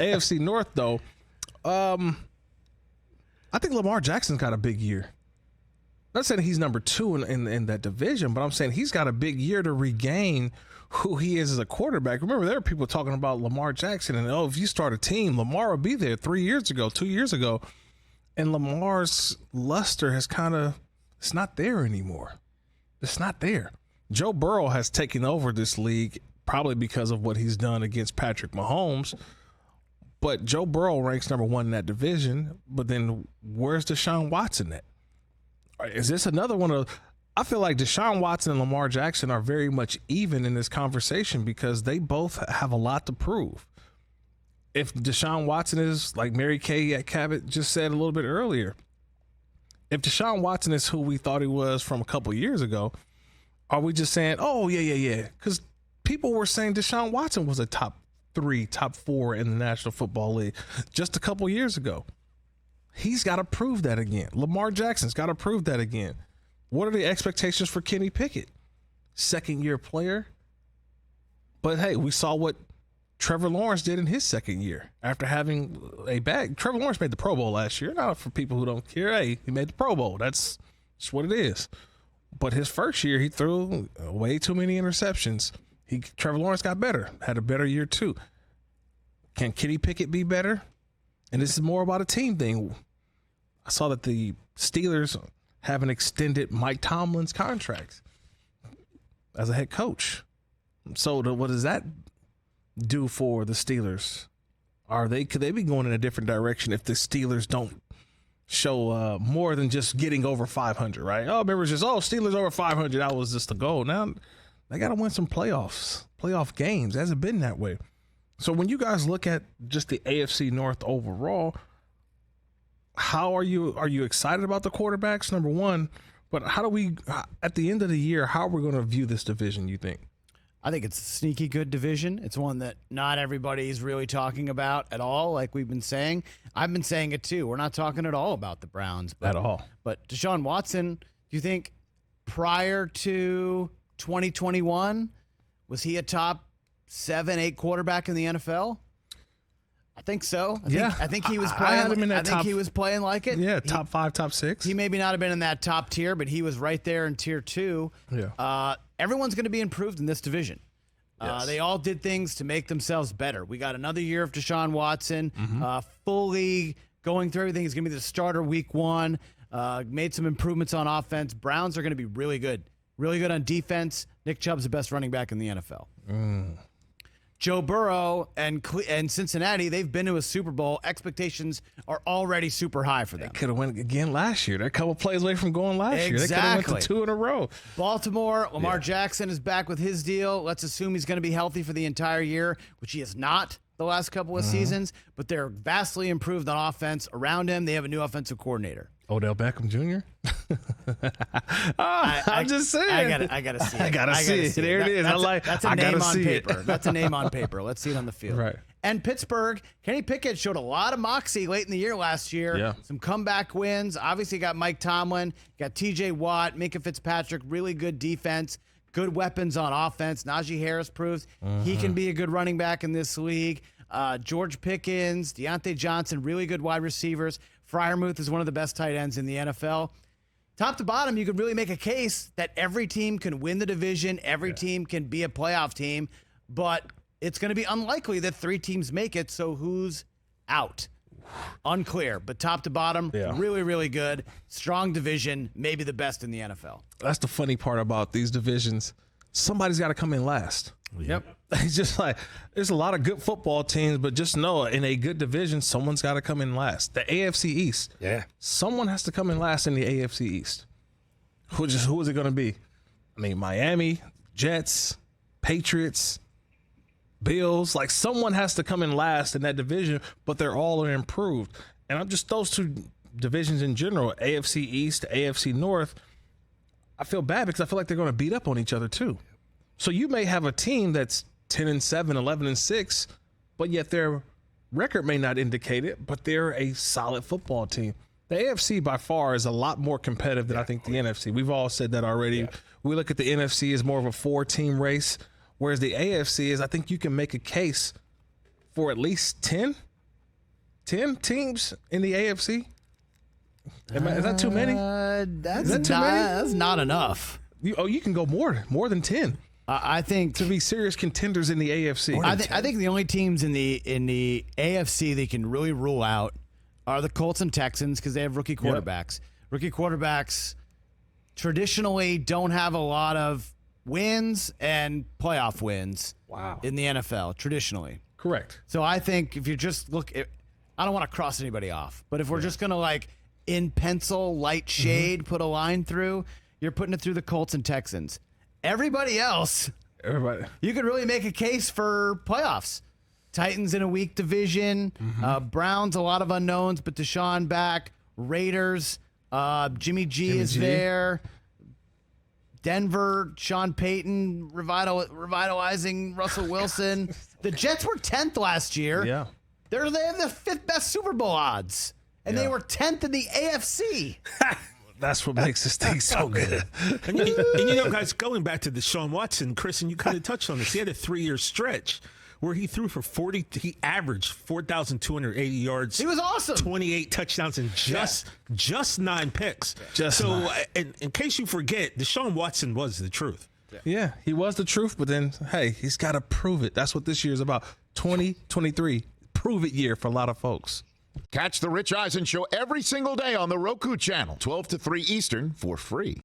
AFC North, though, I think Lamar Jackson's got a big year. Not saying he's number 2 in that division, but I'm saying he's got a big year to regain who he is as a quarterback. Remember, there were people talking about Lamar Jackson and, if you start a team, Lamar would be there 2 years ago. And Lamar's luster has it's not there anymore. It's not there. Joe Burrow has taken over this league probably because of what he's done against Patrick Mahomes. But Joe Burrow ranks number 1 in that division. But then where's Deshaun Watson at? Is this another one of – I feel like Deshaun Watson and Lamar Jackson are very much even in this conversation because they both have a lot to prove. If Deshaun Watson is, like Mary Kay Cabot just said a little bit earlier, if Deshaun Watson is who we thought he was from a couple years ago, are we just saying, oh, yeah? Because people were saying Deshaun Watson was a top 3, top 4 in the National Football League just a couple years ago. He's got to prove that again. Lamar Jackson's got to prove that again. What are the expectations for Kenny Pickett? Second-year player. But, hey, we saw what Trevor Lawrence did in his second year after having a bag. Trevor Lawrence made the Pro Bowl last year. Not for people who don't care. Hey, he made the Pro Bowl. That's what it is. But his first year, he threw way too many interceptions. Trevor Lawrence got better, had a better year too. Can Kenny Pickett be better? And this is more about a team thing. I saw that the Steelers have an extended Mike Tomlin's contract as a head coach. So what does that do for the Steelers? Could they be going in a different direction if the Steelers don't show more than just getting over 500, right? Oh, remember, it's just, Steelers over 500. That was just the goal. Now they got to win some playoff games. It hasn't been that way. So when you guys look at just the AFC North overall, how are you excited about the quarterbacks, number one? But how do we, at the end of the year, how are we going to view this division, you think? I think it's a sneaky good division. It's one that not everybody's really talking about at all, like we've been saying. I've been saying it too. We're not talking at all about the Browns. At all. But Deshaun Watson, do you think prior to 2021, was he a top 7-8 quarterback in the NFL? I think so. I think he was playing. I had him in that he was playing like it. Yeah, top 5, top 6. He maybe not have been in that top tier, but he was right there in tier 2. Yeah. Everyone's going to be improved in this division. Yes. They all did things to make themselves better. We got another year of Deshaun Watson, fully going through everything. He's going to be the starter week 1. Made some improvements on offense. Browns are going to be really good on defense. Nick Chubb's the best running back in the NFL. Joe Burrow and Cincinnati, they've been to a Super Bowl. Expectations are already super high for them. They could have went again last year. They're a couple plays away from going last year. They could have went to 2 in a row. Baltimore, Lamar Jackson is back with his deal. Let's assume he's going to be healthy for the entire year, which he is not the last couple of seasons, but they're vastly improved on offense around him. They have a new offensive coordinator. Odell Beckham Jr.? I'm just saying. I gotta see it. I gotta see it. There it is. That's a name on paper. That's a name on paper. Let's see it on the field. Right. And Pittsburgh, Kenny Pickett showed a lot of moxie late in the year last year. Yeah. Some comeback wins. Obviously got Mike Tomlin, got TJ Watt, Minka Fitzpatrick, really good defense, good weapons on offense. Najee Harris proves he can be a good running back in this league. George Pickens, Deontay Johnson, really good wide receivers. Freiermuth is one of the best tight ends in the NFL. Top to bottom, you could really make a case that every team can win the division. Every team can be a playoff team, but it's going to be unlikely that 3 teams make it. So who's out? Unclear, but top to bottom, really, really good. Strong division, maybe the best in the NFL. That's the funny part about these divisions. Somebody's got to come in last. Yep. It's just like there's a lot of good football teams, but just know in a good division, someone's got to come in last. The AFC East. Yeah. Someone has to come in last in the AFC East. Who is it going to be? I mean, Miami, Jets, Patriots, Bills. Like someone has to come in last in that division, but they're all improved. And I'm just those 2 divisions in general, AFC East, AFC North. I feel bad because I feel like they're going to beat up on each other too. So you may have a team that's 10-7, 11-6, but yet their record may not indicate it, but they're a solid football team. The AFC by far is a lot more competitive than I think the NFC. We've all said that already. Yeah. We look at the NFC as more of a 4-team race, whereas the AFC is, I think you can make a case for at least 10, 10 teams in the AFC? Is that too many? That's not enough. You can go more than 10. I think to be serious contenders in the AFC. I think the only teams in the AFC they can really rule out are the Colts and Texans because they have rookie quarterbacks. Yep. Rookie quarterbacks traditionally don't have a lot of wins and playoff wins. In the NFL traditionally. Correct. So I think if you just I don't want to cross anybody off, but if we're just gonna like in pencil light shade put a line through, you're putting it through the Colts and Texans. Everybody else, you could really make a case for playoffs. Titans in a weak division. Browns, a lot of unknowns, but Deshaun back. Raiders, Jimmy G is there. Denver, Sean Payton revitalizing Russell Wilson. The Jets were 10th last year. Yeah. They have the 5th best Super Bowl odds. And they were 10th in the AFC. That's what makes this thing so good. And you know, guys, going back to Deshaun Watson, Chris, and you kind of touched on this. He had a 3-year stretch where he threw for 40. He averaged 4,280 yards. He was awesome. 28 touchdowns and just 9 picks. In case you forget, Deshaun Watson was the truth. Yeah, he was the truth, but then, hey, he's got to prove it. That's what this year is about. 2023, prove it year for a lot of folks. Catch the Rich Eisen Show every single day on the Roku channel, 12 to 3 Eastern, for free.